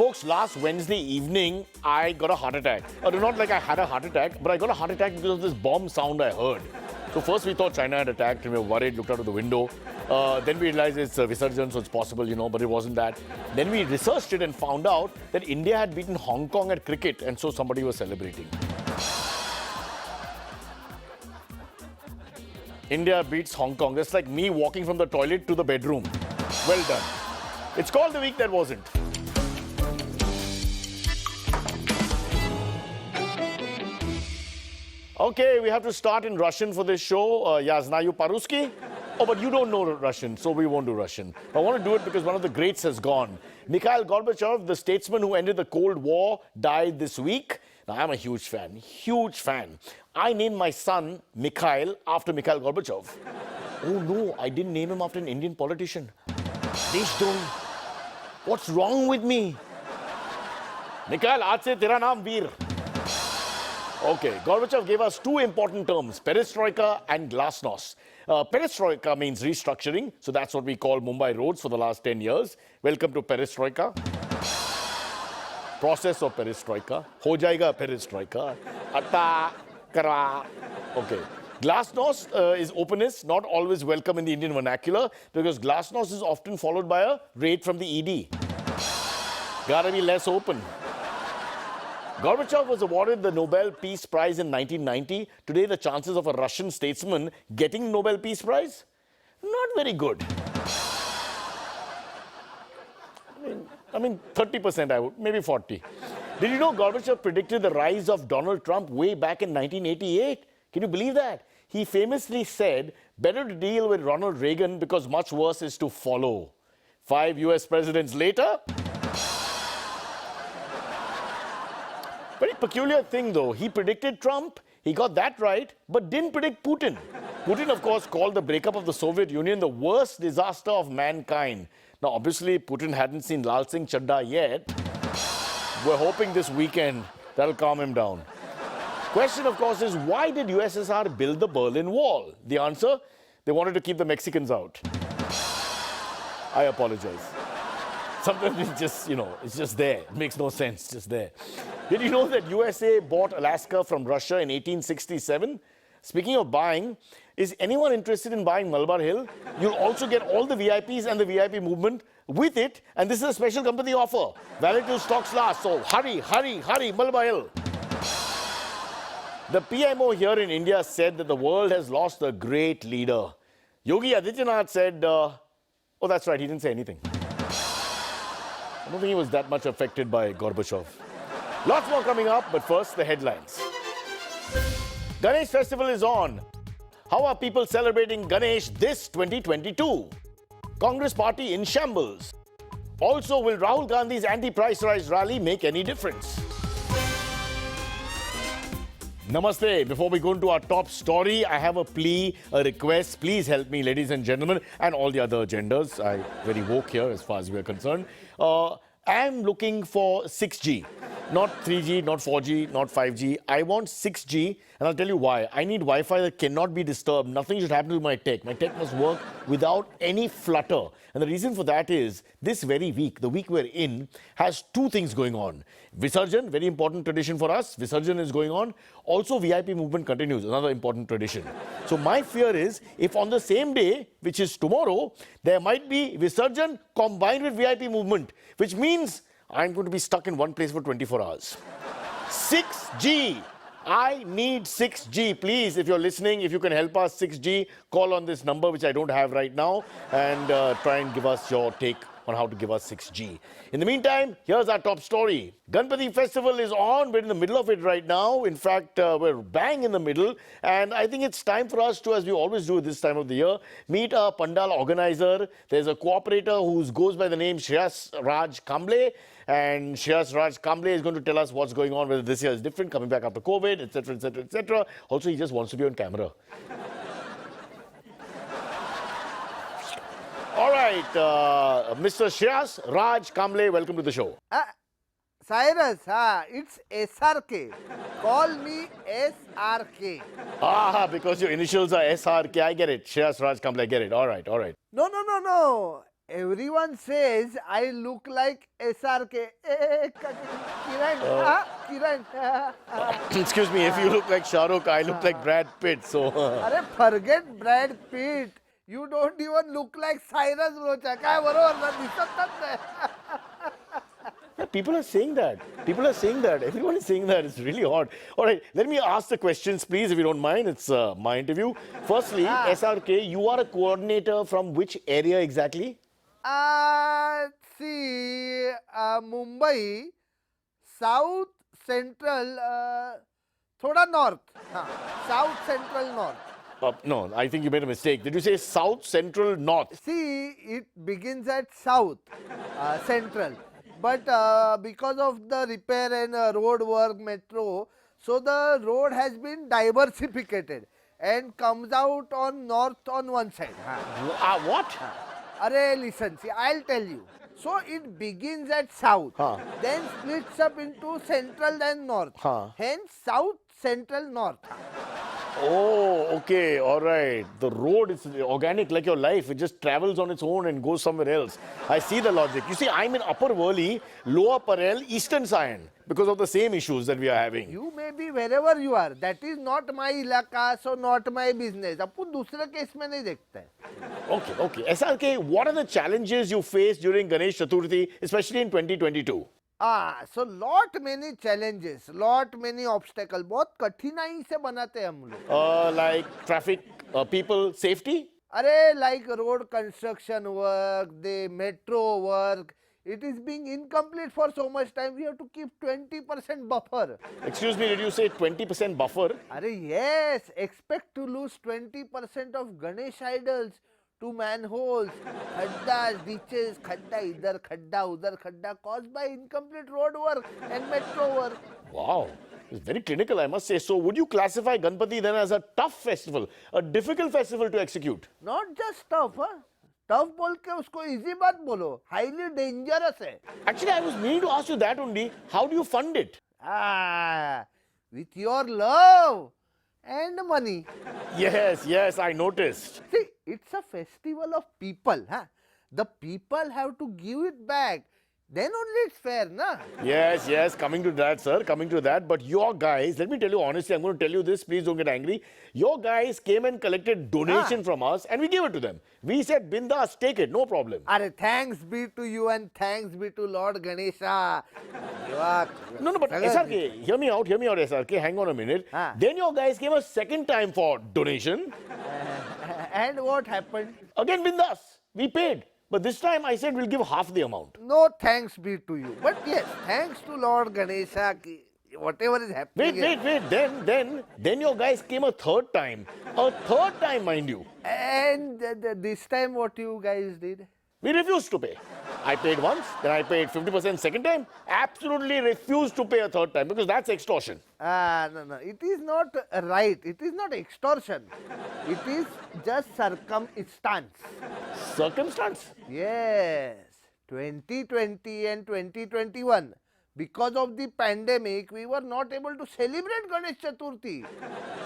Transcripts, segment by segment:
Folks, last Wednesday evening, I got a heart attack. Not like I had a heart attack, but I got a heart attack because of this bomb sound I heard. So first we thought China had attacked and we were worried, looked out of the window. Then we realized it's a Visarjan, so it's possible, but it wasn't that. Then we researched it and found out that India had beaten Hong Kong at cricket, and so somebody was celebrating. India beats Hong Kong. That's like me walking from the toilet to the bedroom. Well done. It's called the week that wasn't. Okay, we have to start in Russian for this show. Я знаю по-русски. Oh, but you don't know Russian, so we won't do Russian. I want to do it because one of the greats has gone. Mikhail Gorbachev, the statesman who ended the Cold War, died this week. Now, I'm a huge fan. I named my son Mikhail after Mikhail Gorbachev. Oh no, I didn't name him after an Indian politician. Deshdon, what's wrong with me? Mikhail, aaj se tera naam Veer. Okay, Gorbachev gave us two important terms, Perestroika and Glasnost. Perestroika means restructuring, so that's what we call Mumbai roads for the last 10 years. Welcome to Perestroika. Process of Perestroika. Ho jayega Perestroika. Atta, kara. Okay. Glasnost is openness, not always welcome in the Indian vernacular, because Glasnost is often followed by a raid from the ED. Gotta be less open. Gorbachev was awarded the Nobel Peace Prize in 1990. Today, the chances of a Russian statesman getting Nobel Peace Prize? Not very good. I mean, 30% I would, maybe 40. Did you know Gorbachev predicted the rise of Donald Trump way back in 1988? Can you believe that? He famously said, better to deal with Ronald Reagan because much worse is to follow. 5 US presidents later. Very peculiar thing though, he predicted Trump, he got that right, but didn't predict Putin. Putin, of course, called the breakup of the Soviet Union the worst disaster of mankind. Now, obviously, Putin hadn't seen Lal Singh Chadda yet. We're hoping this weekend that'll calm him down. Question, of course, is why did USSR build the Berlin Wall? The answer, they wanted to keep the Mexicans out. I apologize. Sometimes it's just, it's just there. It makes no sense, just there. Did you know that USA bought Alaska from Russia in 1867? Speaking of buying, is anyone interested in buying Malabar Hill? You'll also get all the VIPs and the VIP movement with it. And this is a special company offer. Valid till stocks last. So hurry, Malabar Hill. The PMO here in India said that the world has lost a great leader. Yogi Adityanath said, oh, that's right, he didn't say anything. I don't think he was that much affected by Gorbachev. Lots more coming up, but first, the headlines. Ganesh Festival is on. How are people celebrating Ganesh this 2022? Congress party in shambles. Also, will Rahul Gandhi's anti-price rise rally make any difference? Namaste. Before we go into our top story, I have a plea, a request. Please help me, ladies and gentlemen, and all the other genders. I'm very woke here as far as we're concerned. I'm looking for 6G. Not 3G, not 4G, not 5G. I want 6G, and I'll tell you why. I need Wi-Fi that cannot be disturbed. Nothing should happen to my tech. My tech must work without any flutter. And the reason for that is, this very week, the week we're in, has two things going on. Visarjan, very important tradition for us. Visarjan is going on. Also, VIP movement continues, another important tradition. So my fear is, if on the same day, which is tomorrow, there might be Visarjan combined with VIP movement, which means I'm going to be stuck in one place for 24 hours. 6G. I need 6G. Please, if you're listening, if you can help us, 6G, call on this number, which I don't have right now, and try and give us your take on how to give us 6G. In the meantime, here's our top story. Ganpati Festival is on. We're in the middle of it right now. In fact, we're bang in the middle. And I think it's time for us to, as we always do at this time of the year, meet a pandal organizer. There's a cooperator who goes by the name Cyrus Raj Kamble. And Cyrus Raj Kamble is going to tell us what's going on, whether this year is different, coming back after COVID, etc., etc., etc. Also, he just wants to be on camera. All right, Mr. Cyrus Raj Kamble, welcome to the show. Cyrus, it's SRK. Call me SRK. Because your initials are SRK. I get it. Cyrus Raj Kamble, I get it. All right, all right. No. Everyone says I look like SRK. Kiran, Kiran. Excuse me, if you look like Shah Rukh, I look like Brad Pitt. So, अरे forget Brad Pitt. You don't even look like Cyrus Broacha. काय बरोबर ना दिसतच नाही. yeah, people are saying that. People are saying that. Everyone is saying that. It's really odd. All right, let me ask the questions, please, if you don't mind. It's my interview. Firstly, SRK, you are a coordinator from which area exactly? See, Mumbai, South Central, थोड़ा North. हाँ, South Central North. No, I think you made a mistake. Did you say South, Central, North? See, it begins at South Central. But because of the repair and road work, metro, so the road has been diversificated and comes out on north on one side. What? Arey, listen, see, I'll tell you. So it begins at south, then splits up into central and north. Hence, south, central, north. Oh, okay, all right. The road is organic like your life. It just travels on its own and goes somewhere else. I see the logic. You see, I'm in Upper Worli, Lower Parel, Eastern Sion because of the same issues that we are having. You may be wherever you are. That is not my ilaka, so not my business. अपन दूसरे case में नहीं देखते हैं. Okay, okay. SRK, what are the challenges you face during Ganesh Chaturthi, especially in 2022? So lot many challenges, lot many obstacles. बहुत कठिनाई से बनाते हैं हम लोग. Like traffic, people, safety? अरे like road construction work, the metro work. It is being incomplete for so much time. We have to keep 20% buffer. Excuse me, did you say 20% buffer? अरे yes, expect to lose 20% of Ganesh idols to manholes, khaddas, ditches, khadda idhar, khadda udhar, khadda caused by incomplete road work and metro work. Wow, it's very clinical, I must say. So, would you classify Ganpati then as a tough festival, a difficult festival to execute? Not just tough, huh? Tough बोल के उसको easy बात बोलो. Highly dangerous है. Actually, I was meaning to ask you that only. How do you fund it? With your love and money. Yes, yes, I noticed. See, it's a festival of people. The people have to give it back. Then only it's fair, na? Yes, yes, coming to that, sir, coming to that. But your guys, let me tell you honestly, I'm going to tell you this, please don't get angry. Your guys came and collected donation from us and we gave it to them. We said, Bindas, take it, no problem. Are thanks be to you and thanks be to Lord Ganesha. No, but SRK, hear me out, SRK, hang on a minute. Then your guys came a second time for donation. And what happened? Again, Bindas, we paid. But this time I said we'll give half the amount. No thanks be to you. But yes, thanks to Lord Ganesha, whatever is happening. Wait. Then your guys came a third time. A third time, mind you. And this time what you guys did? We refused to pay. I paid once, then I paid 50% second time. Absolutely refused to pay a third time because that's extortion. No. It is not right. It is not extortion. It is just circumstance. Circumstance? Yes. 2020 and 2021. Because of the pandemic, we were not able to celebrate Ganesh Chaturthi.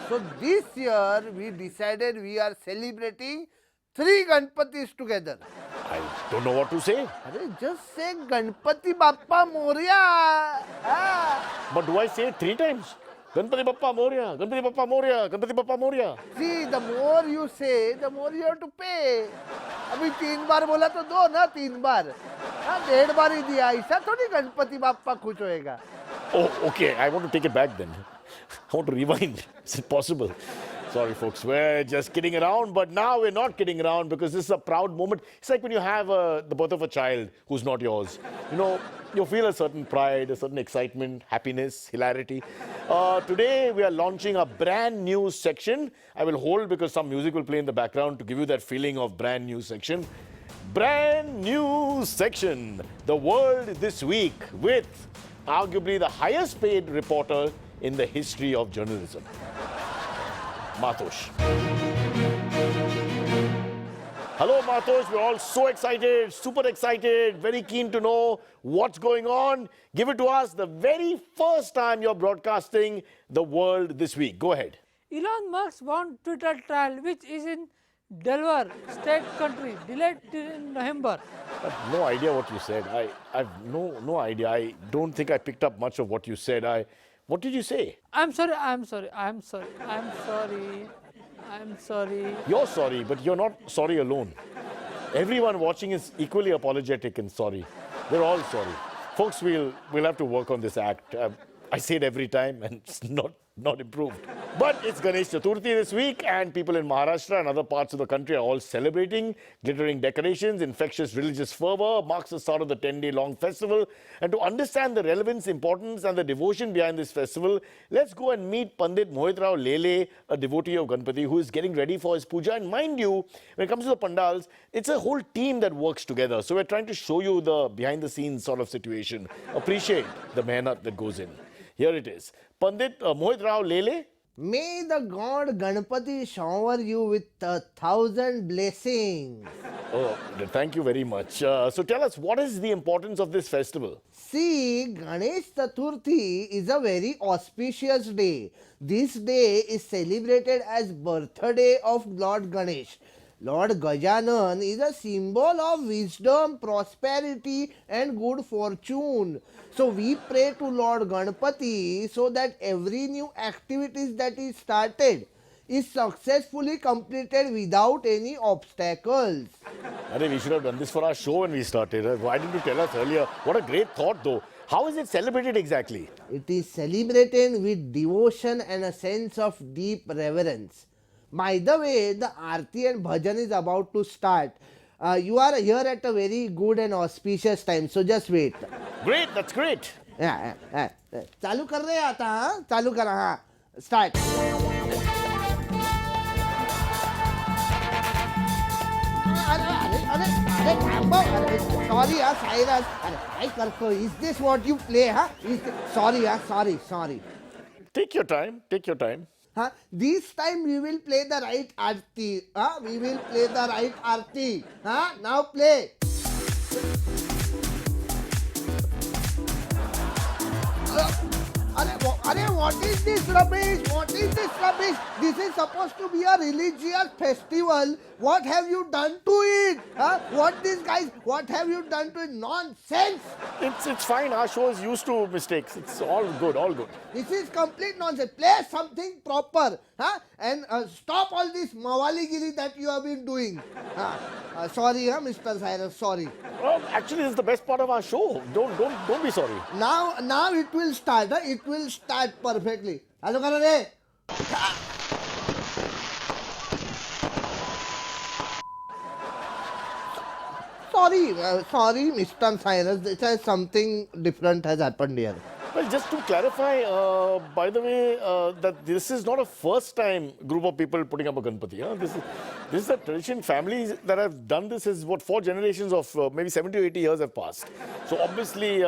So this year, we decided we are celebrating 3 Ganpatis together. I don't know what to say. Just say Ganpati Bappa Morya. But do I say it 3 times? Ganpati Bappa Morya, Ganpati Bappa Morya, Ganpati Bappa Morya. See, the more you say, the more you have to pay. अभी 3 बार बोला तो दो ना 3 बार. 1.5 बार ही दिया. ऐसा थोड़ी गणपति बाप्पा खुश होएगा. Oh, okay. I want to take it back then. I want to rewind. Is it possible? Sorry, folks. We're just kidding around, but now we're not kidding around because this is a proud moment. It's like when you have the birth of a child who's not yours. You know, you feel a certain pride, a certain excitement, happiness, hilarity. Today, we are launching a brand new section. I will hold because some music will play in the background to give you that feeling of brand new section. Brand new section. The world this week with arguably the highest paid reporter in the history of journalism. Matosh. Hello, Matosh. We're all so excited, super excited, very keen to know what's going on. Give it to us the very first time you're broadcasting the world this week. Go ahead. Elon Musk won Twitter trial, which is in Delaware state country, delayed in November. I have no idea what you said. I've no idea. I don't think I picked up much of what you said. What did you say? I'm sorry, I'm sorry, I'm sorry, I'm sorry, I'm sorry. You're sorry, but you're not sorry alone. Everyone watching is equally apologetic and sorry. We're all sorry. Folks, we'll have to work on this act. I say it every time and it's not improved. But it's Ganesh Chaturthi this week and people in Maharashtra and other parts of the country are all celebrating. Glittering decorations, infectious religious fervor marks the start of the 10-day-long festival. And to understand the relevance, importance and the devotion behind this festival, let's go and meet Pandit Mohit Rao Lele, a devotee of Ganpati who is getting ready for his puja. And mind you, when it comes to the pandals, it's a whole team that works together. So we're trying to show you the behind-the-scenes sort of situation. Appreciate the mehnat that goes in. Here it is. Pandit Mohit Rao Lele. May the God Ganpati shower you with 1,000 blessings. Oh, thank you very much. So tell us, what is the importance of this festival? See, Ganesh Chaturthi is a very auspicious day. This day is celebrated as birthday of Lord Ganesh. Lord Gajanan is a symbol of wisdom, prosperity and good fortune. So we pray to Lord Ganpati so that every new activities that is started is successfully completed without any obstacles. Arey, we should have done this for our show when we started. Why didn't you tell us earlier? What a great thought though. How is it celebrated exactly? It is celebrated with devotion and a sense of deep reverence. By the way, the Aarti and Bhajan is about to start. You are here at a very good and auspicious time, so just wait. Great, that's great. चालू कर रहे आता हाँ चालू करा हाँ start अरे थांबव अरे सॉरी हाँ सायरस अरे काय करतो is this what you play हाँ सॉरी हाँ sorry Take your time, take your time. Huh? This time we will play the right arti. Huh? We will play the right arti. Huh? Now play. What is this rubbish? What is this rubbish? This is supposed to be a religious festival. What have you done to it? Huh? What have you done to it? Nonsense. It's fine. Our show is used to mistakes. It's all good, all good. This is complete nonsense. Play something proper. Huh? And stop all this mawaligiri that you have been doing. Sorry, Mr. Cyrus, sorry. Actually, this is the best part of our show. Don't be sorry. Now it will start. It will start perfectly. Hello, Karane. Sorry, Mr. Cyrus. This is something different has happened here. Well, just to clarify, by the way, that this is not a first-time group of people putting up a Ganpati. Huh? This is a tradition. Families that have done this is what 4 generations of maybe 70 or 80 years have passed. So obviously,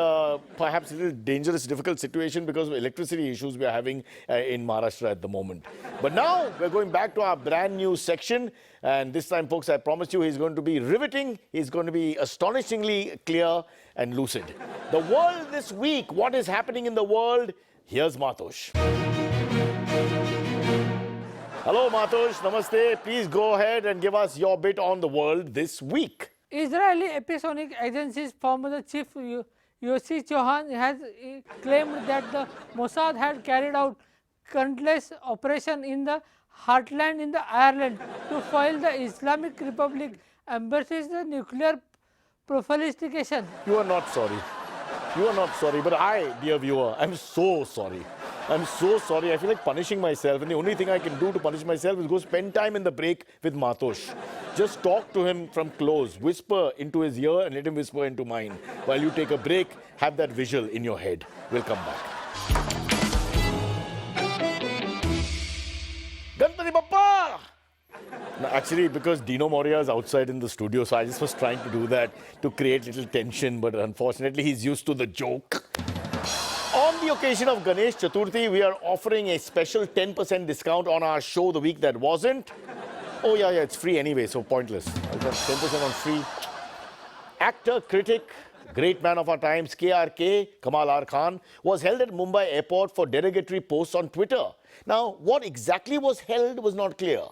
perhaps it is a dangerous, difficult situation because of electricity issues we are having in Maharashtra at the moment. But now we're going back to our brand new section. And this time, folks, I promise you, he's going to be riveting. He's going to be astonishingly clear and lucid. The world this week, what is happening in the world? Here's Matosh. Hello, Matosh. Namaste. Please go ahead and give us your bit on the world this week. Israeli episodic agencies from the chief Yossi Chauhan has claimed that the Mossad had carried out countless operations in the heartland in the Ireland to foil the Islamic Republic embassy's nuclear proliferation. You are not sorry. You are not sorry, but I, dear viewer, I'm so sorry. I'm so sorry. I feel like punishing myself, and the only thing I can do to punish myself is go spend time in the break with Matosh. Just talk to him from close, whisper into his ear and let him whisper into mine. While you take a break, have that visual in your head. We'll come back. Ganpati Bappa! No, actually, because Dino Morya is outside in the studio, so I just was trying to do that to create little tension, but unfortunately, he's used to the joke. On the occasion of Ganesh Chaturthi, we are offering a special 10% discount on our show the week that wasn't. Oh, yeah, it's free anyway, so pointless. I've got 10% on free. Actor, critic, great man of our times, KRK, Kamal R. Khan, was held at Mumbai airport for derogatory posts on Twitter. Now, what exactly was held was not clear.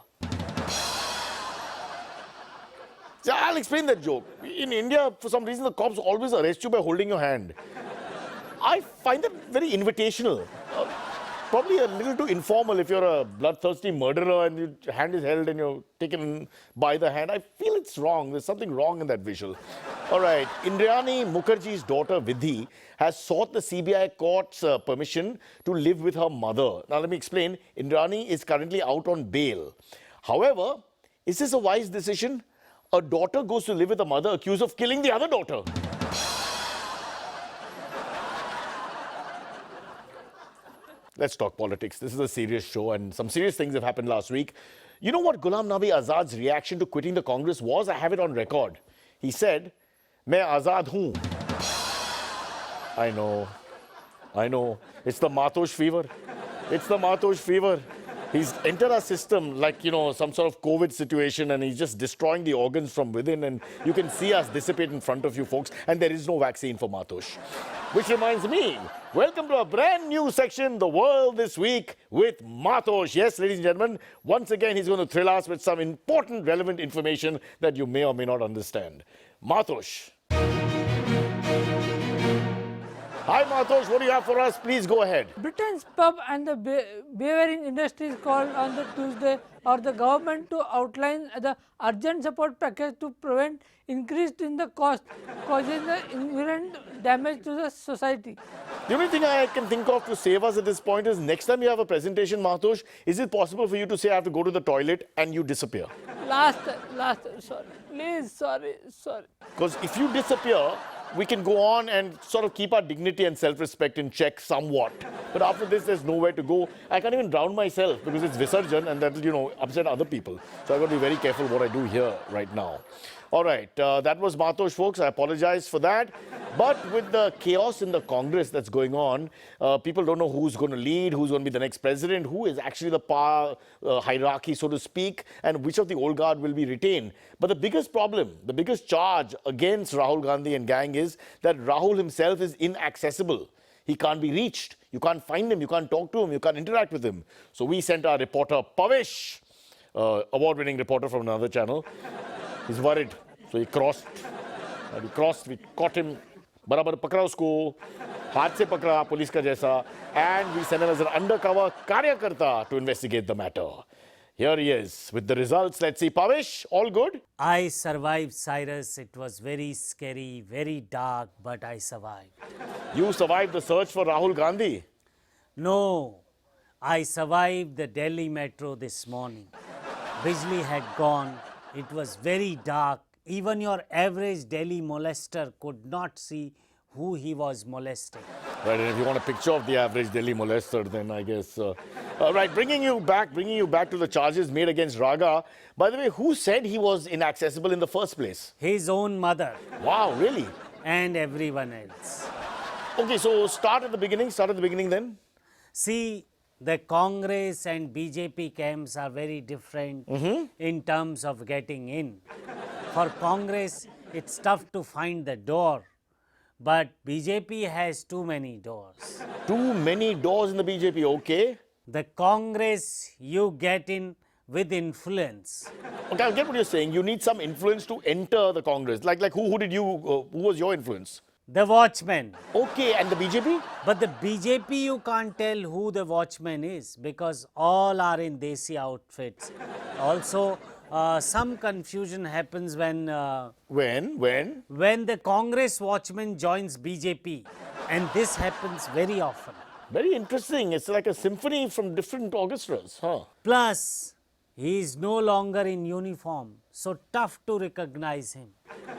See, I'll explain that joke. In India, for some reason, the cops always arrest you by holding your hand. I find that very invitational. Probably a little too informal if you're a bloodthirsty murderer and your hand is held and you're taken by the hand. I feel it's wrong. There's something wrong in that visual. All right. Indrayani Mukherjee's daughter Vidhi has sought the CBI court's permission to live with her mother. Now, let me explain. Indrayani is currently out on bail. However, is this a wise decision? A daughter goes to live with a mother accused of killing the other daughter. Let's talk politics. This is a serious show and some serious things have happened last week. You know what Ghulam Nabi Azad's reaction to quitting the Congress was? I have it on record. He said, "Main Azad hoon." I know. It's the Matosh fever. It's the Matosh fever. He's entered our system like, some sort of COVID situation and he's just destroying the organs from within and you can see us dissipate in front of you folks and there is no vaccine for Matosh. Which reminds me, welcome to a brand new section, The World This Week with Matosh. Yes, ladies and gentlemen, once again he's going to thrill us with some important, relevant information that you may or may not understand. Matosh. Hi Matosh, what do you have for us? Please go ahead. Britain's pub and the beverage industries called on the Tuesday or the government to outline the urgent support package to prevent increase in the cost, causing the inherent damage to the society. The only thing I can think of to save us at this point is next time you have a presentation, Matosh, is it possible for you to say I have to go to the toilet and you disappear? Last, sorry. Please, sorry. Because if you disappear, we can go on and sort of keep our dignity and self-respect in check somewhat. But after this, there's nowhere to go. I can't even drown myself because it's Visarjan and that'll, upset other people. So I've got to be very careful what I do here right now. All right, that was Matosh, folks. I apologize for that. But with the chaos in the Congress that's going on, people don't know who's going to lead, who's going to be the next president, who is actually the power hierarchy, so to speak, and which of the old guard will be retained. But the biggest problem, the biggest charge against Rahul Gandhi and gang is that Rahul himself is inaccessible. He can't be reached. You can't find him. You can't talk to him. You can't interact with him. So we sent our reporter, Pavish, award-winning reporter from another channel. He's worried. So he crossed. We caught him. Barabar pakra usko. Haath se pakra, police ka jaisa. And we sent him as an undercover karyakarta to investigate the matter. Here he is with the results. Let's see. Pavish, all good? I survived, Cyrus. It was very scary, very dark, but I survived. You survived the search for Rahul Gandhi. No, I survived the Delhi metro this morning. Bijli had gone. It was very dark. Even your average Delhi molester could not see who he was molesting. Right, and if you want a picture of the average Delhi molester, then I guess... right, bringing you back to the charges made against Raga. By the way, who said he was inaccessible in the first place? His own mother. Wow, really? And everyone else. Okay, so start at the beginning then. See, the Congress and BJP camps are very different in terms of getting in. For Congress, it's tough to find the door. But BJP has too many doors. Too many doors in the BJP, okay. The Congress, you get in with influence. Okay, I get what you're saying. You need some influence to enter the Congress. Like who was your influence? The watchman. Okay, and the BJP? But the BJP, you can't tell who the watchman is because all are in Desi outfits. Also, some confusion happens when... When the Congress watchman joins BJP. And this happens very often. Very interesting. It's like a symphony from different orchestras, huh? Plus, he is no longer in uniform, so tough to recognize him.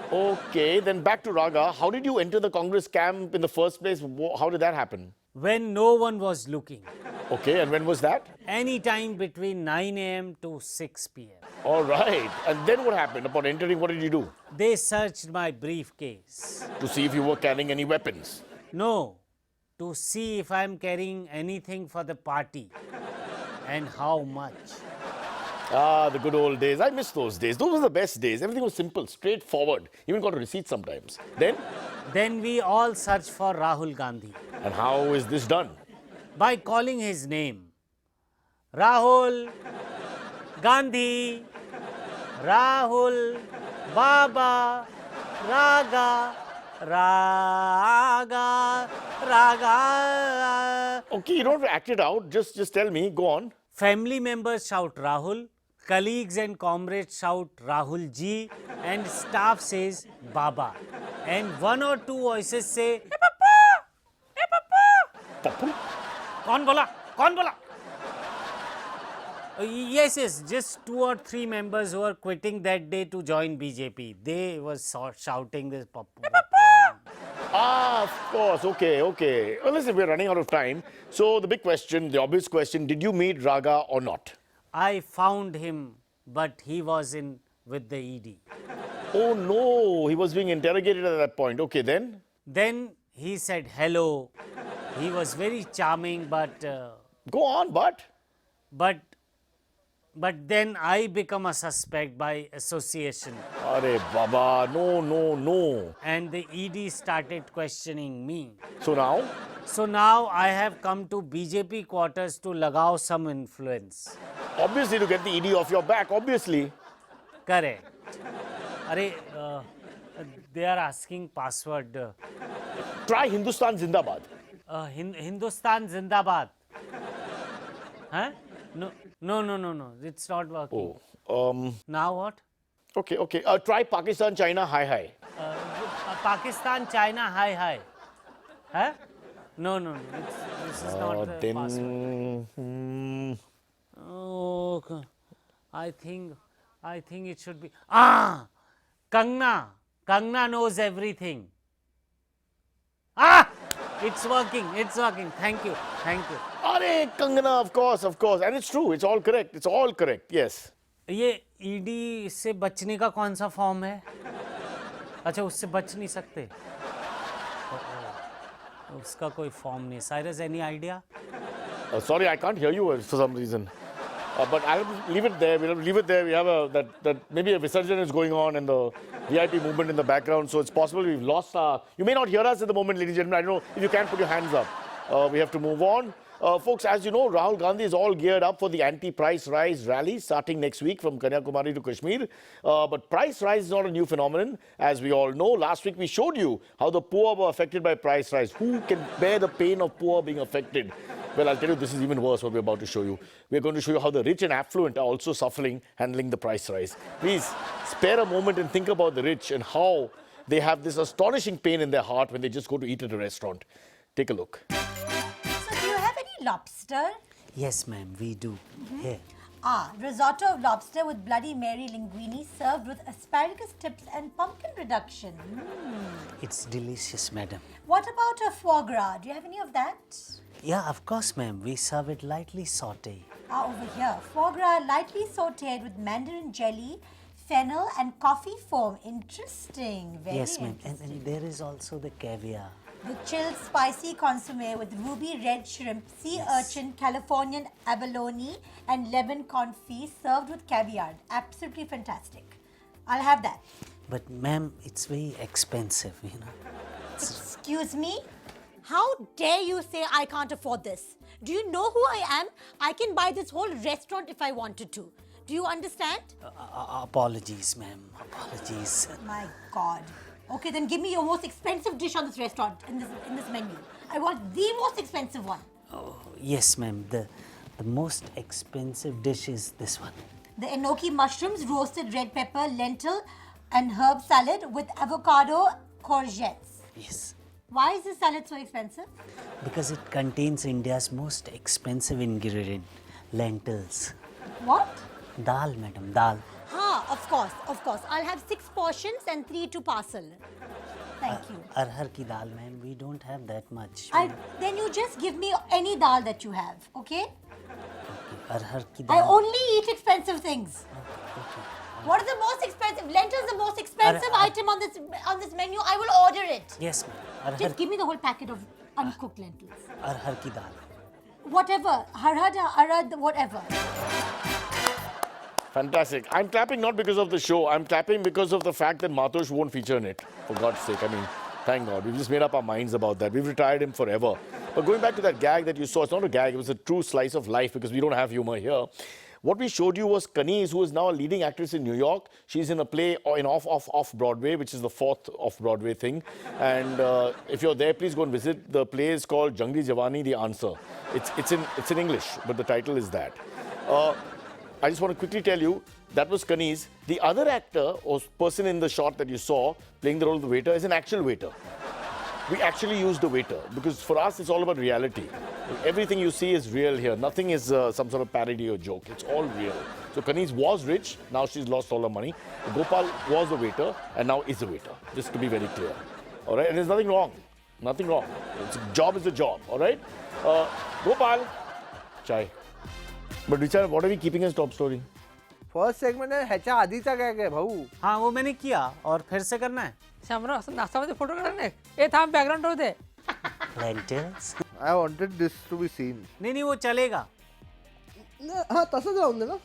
Okay, then back to Raga. How did you enter the Congress camp in the first place? How did that happen? When no one was looking. Okay, and when was that? Any time between 9 a.m. to 6 p.m. All right. And then what happened? Upon entering, what did you do? They searched my briefcase. To see if you were carrying any weapons? No, to see if I'm carrying anything for the party and how much. Ah, the good old days. I miss those days. Those were the best days. Everything was simple, straightforward. Even got a receipt sometimes. Then we all search for Rahul Gandhi. And how is this done? By calling his name. Rahul Gandhi. Rahul, Baba, Raga, Raga, Raga. Okay, you don't have to act it out. Just tell me. Go on. Family members shout Rahul, colleagues and comrades shout Rahul ji, and staff says Baba. And one or two voices say, Hey Papa! Hey Papa! Papu? Kaun bola? Kaun bola? Yes, just 2 or 3 members who are quitting that day to join BJP. They were shouting this Papu. Hey Papa! Ah, of course. Okay. Well, listen, we're running out of time. So the big question, the obvious question, did you meet Raga or not? I found him, but he was in with the ED. Oh no, he was being interrogated at that point. Okay, then? Then he said hello. He was very charming, but Go on, but? then I become a suspect by association. Arey Baba, no. And the ED started questioning me. So now? So now I have come to BJP quarters to lagao some influence. Obviously to get the ED off your back, obviously. Correct. Arey, they are asking password. Try Hindustan Zindabad. Hindustan Zindabad. Huh? No. It's not working. Oh, Now what? okay. Try Pakistan, China, hi. Pakistan, China, hi. Huh? No. This is not the password. Oh, I think it should be. Kangna knows everything. It's working. Thank you. Arey Kangana, of course. And it's true. It's all correct. Yes. ये ED से बचने का कौन सा form है? अच्छा, उससे बच नहीं सकते? उसका कोई फॉर्म नहीं. Cyrus, any idea? Sorry, I can't hear you for some reason. But I'll leave it there. We'll leave it there. We have that maybe a Visarjan is going on and the VIP movement in the background. So it's possible we've lost our... You may not hear us at the moment, ladies and gentlemen. I don't know if you can put your hands up. We have to move on. Folks, as you know, Rahul Gandhi is all geared up for the anti-price rise rally starting next week from Kanyakumari to Kashmir. But price rise is not a new phenomenon. As we all know, last week we showed you how the poor were affected by price rise. Who can bear the pain of poor being affected? Well, I'll tell you, this is even worse what we're about to show you. We're going to show you how the rich and affluent are also suffering handling the price rise. Please spare a moment and think about the rich and how they have this astonishing pain in their heart when they just go to eat at a restaurant. Take a look. So do you have any lobster? Yes, ma'am, we do. Here. Risotto of lobster with Bloody Mary linguine served with asparagus tips and pumpkin reduction. It's delicious, madam. What about a foie gras? Do you have any of that? Yeah, of course, ma'am. We serve it lightly sauté. Over here. Foie gras lightly sauteed with mandarin jelly, fennel and coffee foam. Interesting. Very Yes, ma'am. interesting. And there is also the caviar. The chilled spicy consomme with ruby red shrimp, sea urchin, Californian abalone and lemon confit served with caviar. Absolutely fantastic. I'll have that. But, ma'am, it's very expensive, you know. Excuse me? How dare you say I can't afford this? Do you know who I am? I can buy this whole restaurant if I wanted to. Do you understand? Apologies, ma'am. Apologies. My God. Okay, then give me your most expensive dish on this restaurant, in this menu. I want the most expensive one. Oh, yes, ma'am. The most expensive dish is this one. The enoki mushrooms, roasted red pepper, lentil and herb salad with avocado courgettes. Yes. Why is this salad so expensive? Because it contains India's most expensive ingredient, lentils. What? Dal, madam, dal. Of course. I'll have 6 portions and 3 to parcel. Thank you. Arhar ki dal, ma'am. We don't have that much. Then you just give me any dal that you have, okay? Arhar ki I dal. only eat expensive things. Okay. What is the most expensive? Lentils the most expensive item on this menu. I will order it. Yes, ma'am. Just give me the whole packet of uncooked lentils. Arhar ki dal. Whatever. Arad, whatever. Fantastic. I'm clapping not because of the show. I'm clapping because of the fact that Matosh won't feature in it. For God's sake. I mean, thank God. We've just made up our minds about that. We've retired him forever. But going back to that gag that you saw, it's not a gag. It was a true slice of life because we don't have humor here. What we showed you was Kaneez, who is now a leading actress in New York. She's in a play in off Broadway, which is the 4th off-Broadway thing. And if you're there, please go and visit. The play is called Jangli Jawani, The Answer. It's in English, but the title is that. I just want to quickly tell you, that was Kaneez. The other actor or person in the shot that you saw playing the role of the waiter is an actual waiter. We actually use the waiter because for us it's all about reality. Everything you see is real here. Nothing is some sort of parody or joke. It's all real. So Kaneez was rich. Now she's lost all her money. Gopal was the waiter and now is a waiter. Just to be very clear. All right. And there's nothing wrong. Nothing wrong. Job is a job. All right. Gopal. Chai. But Richard, what are we keeping as top story? First segment आहे ह्याच्या आधीचा काय काय भाऊ हाँ वो मैंने किया और फिर से करना है शामराव असं नाश्तामध्ये फोटो काढा नाही ए थांब बॅकग्राऊंड राहू दे Lentils? I wanted this to be seen नहीं वो चलेगा हा तसंच राहून दे ना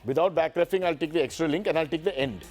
Without backreferring, I'll take the extra link and I'll take the end.